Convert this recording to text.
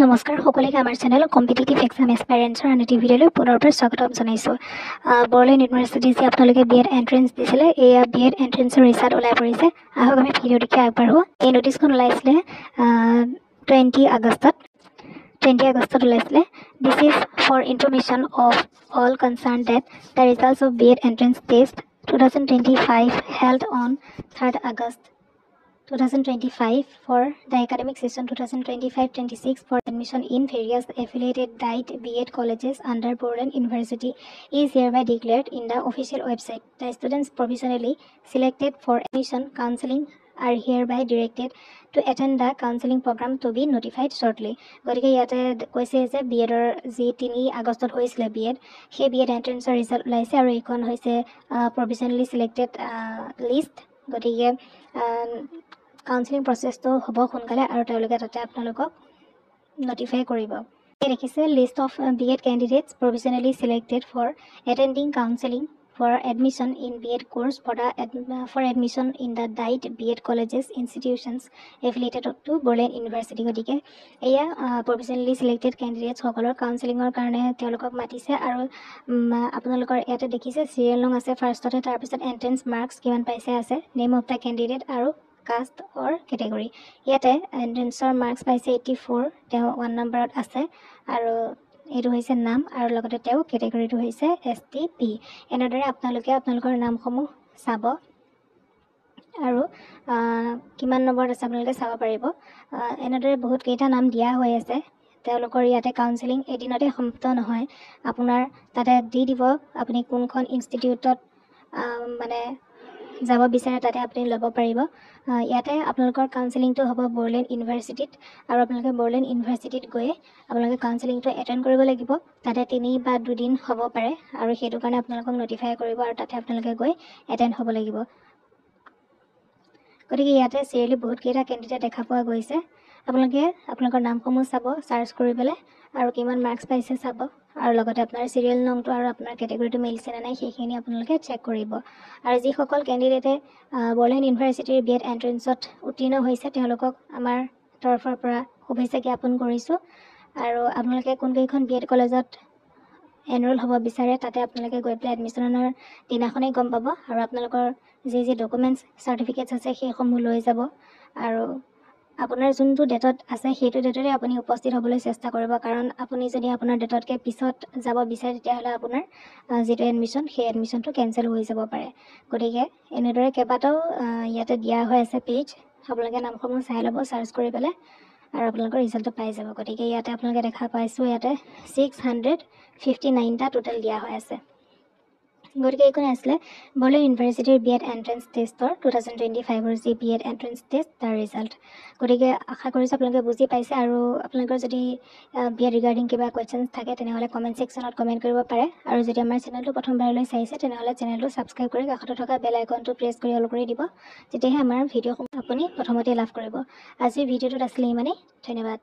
নমস্কাৰ সকলোকে আমাৰ চেনেল কম্পিটিটিভ এক্সাম এস্পাইৰেন্টছৰ আনটি ভিডিঅ'লৈ পুনৰবাৰ স্বাগতম জনাইছোঁ। বড়োলেণ্ড ইউনিভাৰ্চিটি যে আপোনালোকে বিএড এণ্ট্ৰেন্স দিছিলে, এয়া বিএড এণ্ট্ৰেন্সৰ ৰিজাল্ট ওলাই পৰিছে। আহক আমি ভিডিঅ' দেখি আগবাঢ়ো। এই নটিছখন ওলাইছিলে 20 আগষ্টত ওলাইছিলে। This is for information of all concerned that the results of BEd entrance test 2025 held on 3rd August 2025 for the academic session 2025-26 for admission in various affiliated diet BEd colleges under Boroland University is hereby declared in the official website. The students provisionally selected for admission counseling are hereby directed to attend the counseling program to be notified shortly. গতিকে ইয়াতে কৈছে যে বিএডৰ যি 3 আগষ্টত হৈছিলে BEd, সেই BEd এণ্ট্ৰেন্সৰ result ওলাইছে আৰু এইখন হৈছে প্ৰভিজনেলি সিলেক্টেড লিষ্ট। গতিকে কাউন্সেলিং প্ৰচেছটো হ'ব সোনকালে আৰু তেওঁলোকে তাতে আপোনালোকক নটিফাই কৰিব। দেখিছে list of B Ed candidates provisionally selected for attending counselling for admission in BEd course for admission in the diet BEd colleges institutions affiliated to Boroland University. গতিকে এয়া provisionally selected candidates সকলৰ কাউন্সেলিংৰ কাৰণে তেওঁলোকক মাতিছে আৰু আপোনালোকৰ ইয়াতে দেখিছে সিৰিয়েল নং আছে ফাৰ্ষ্টতে, তাৰপিছত এন্ট্ৰেন্স মাৰ্কস কিমান পাইছে আছে, নেম অফ দ্য কেণ্ডিডেট আৰু কাষ্ট অৰ কেটেগৰী। ইয়াতে এন্ট্ৰেন্সৰ মাৰ্কস পাইছে 84, তেওঁ 1 নম্বৰত আছে আৰু এইটো হৈছে নাম আৰু লগতে তেওঁ কেটেগৰীটো হৈছে STP। এনেদৰে আপোনালোকে আপোনালোকৰ নামসমূহ চাব আৰু কিমান নম্বৰত আছে আপোনালোকে চাব পাৰিব। এনেদৰে বহুত কেইটা নাম দিয়া হৈ আছে। তেওঁলোকৰ ইয়াতে কাউন্সেলিং এদিনতে সমাপ্ত নহয়, আপোনাৰ তাতে দি দিব আপুনি কোনখন ইনষ্টিটিউটত মানে যাব বিচাৰে তাতে আপুনি ল'ব পাৰিব। ইয়াতে আপোনালোকৰ কাউন্সেলিংটো হ'ব বড়োলেণ্ড ইউনিভাৰ্চিটিত আৰু আপোনালোকে বড়োলেণ্ড ইউনিভাৰ্চিটিত গৈ আপোনালোকে কাউন্সেলিংটো এটেণ্ড কৰিব লাগিব। তাতে 3 বা 2 দিন হ'ব পাৰে আৰু সেইটো কাৰণে আপোনালোকক নটিফাই কৰিব আৰু তাতে আপোনালোকে গৈ এটেণ্ড হ'ব লাগিব। গতিকে ইয়াতে চিৰিয়েলি বহুত কেইটা কেণ্ডিডেট দেখা পোৱা গৈছে। আপোনালোকে আপোনালোকৰ নামসমূহ চাব সাৰ্চ কৰি পেলাই আৰু কিমান মাৰ্কস পাইছে চাব আৰু লগতে আপোনাৰ সিৰিয়েল নম্বৰটো আৰু আপোনাৰ কেটেগৰীটো মিলছে নে নাই সেইখিনি আপোনালোকে চেক কৰিব। আৰু যিসকল কেণ্ডিডেটে বড়োলেণ্ড ইউনিভাৰ্চিটিৰ বিএড এণ্ট্ৰেন্সত উত্তীৰ্ণ হৈছে তেওঁলোকক আমাৰ তৰফৰ পৰা শুভেচ্ছা জ্ঞাপন কৰিছোঁ। আৰু আপোনালোকে কোনকেইখন বিএড কলেজত এনৰোল হ'ব বিচাৰে তাতে আপোনালোকে গৈ পেলাই এডমিশ্যনৰ দিনাখনেই গম পাব আৰু আপোনালোকৰ যি ডকুমেণ্টছ চাৰ্টিফিকেটছ আছে সেইসমূহ লৈ যাব আৰু আপোনাৰ যোনটো ডেটত আছে সেইটো ডেটতে আপুনি উপস্থিত হ'বলৈ চেষ্টা কৰিব। কাৰণ আপুনি যদি আপোনাৰ ডেটতকৈ পিছত যাব বিচাৰে তেতিয়াহ'লে আপোনাৰ যিটো এডমিশ্যন সেই এডমিশ্যনটো কেঞ্চেল হৈ যাব পাৰে। গতিকে এনেদৰে কেইবাটাও ইয়াতে দিয়া হৈ আছে পেজ, আপোনালোকে নামসমূহ চাই ল'ব চাৰ্চ কৰি পেলাই আৰু আপোনালোকৰ ৰিজাল্টটো পাই যাব। গতিকে ইয়াতে আপোনালোকে দেখা পাইছোঁ ইয়াতে 659টা টোটেল দিয়া হৈ আছে। গতিকে এইখন আছিলে বড়োলেণ্ড ইউনিভাৰ্চিটিৰ বিএড এণ্ট্ৰেন্স টেষ্টৰ 2025ৰ যি বিএড এণ্ট্ৰেন্স টেষ্ট তাৰ ৰিজাল্ট। গতিকে আশা কৰিছোঁ আপোনালোকে বুজি পাইছে আৰু আপোনালোকৰ যদি বিএড ৰিগাৰ্ডিং কিবা কুৱেশ্যনছ থাকে তেনেহ'লে কমেণ্ট ছেকশ্যনত কমেণ্ট কৰিব পাৰে। আৰু যদি আমাৰ চেনেলটো প্ৰথমবাৰলৈ চাইছে তেনেহ'লে চেনেলটো ছাবস্ক্ৰাইব কৰি কাষতে থকা বেল আইকনটো প্ৰেছ কৰি অল কৰি দিব, তেতিয়াহে আমাৰ ভিডিঅ'সমূহ আপুনি প্ৰথমতে লাভ কৰিব। আজিৰ ভিডিঅ'টোত আছিলে ইমানেই। ধন্যবাদ।